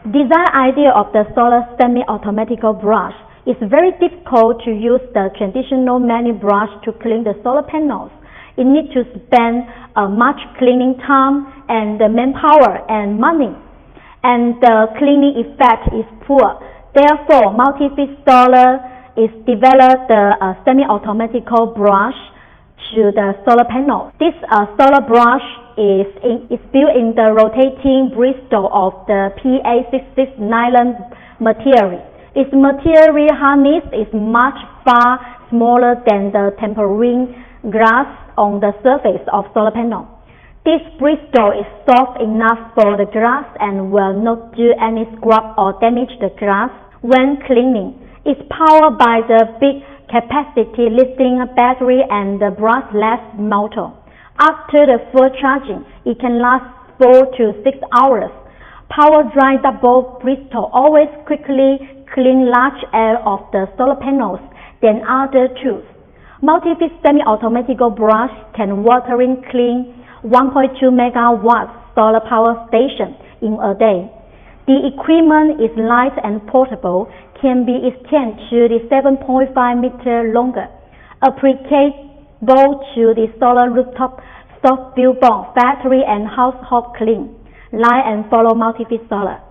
Design idea of the solar semi-automatic brush is very difficult to use the traditional manual brush to clean the solar panels. It needs to spend much cleaning time and manpower and money, and the cleaning effect is poor. Therefore, Multifit Solar is developed the semi-automatic brush to the solar panel. This solar brush is built in the rotating bristle of the PA66 nylon material. Its material hardness is much far smaller than the tempering glass on the surface of solar panel. This bristle is soft enough for the glass and will not do any scrub or damage the glass when cleaning. It's powered by the big capacity lithium battery and the brushless motor. After the full charging, it can last 4 to 6 hours. Power dry double bristle always quickly clean large area of the solar panels than other tools. Multifit semi-automatic brush can watering clean 1.2 megawatt solar power station in a day. The equipment is light and portable, can be extended to the 7.5 meter longer, applicable to the solar rooftop, soft billboard, factory and household clean. Like and follow Multifit Solar.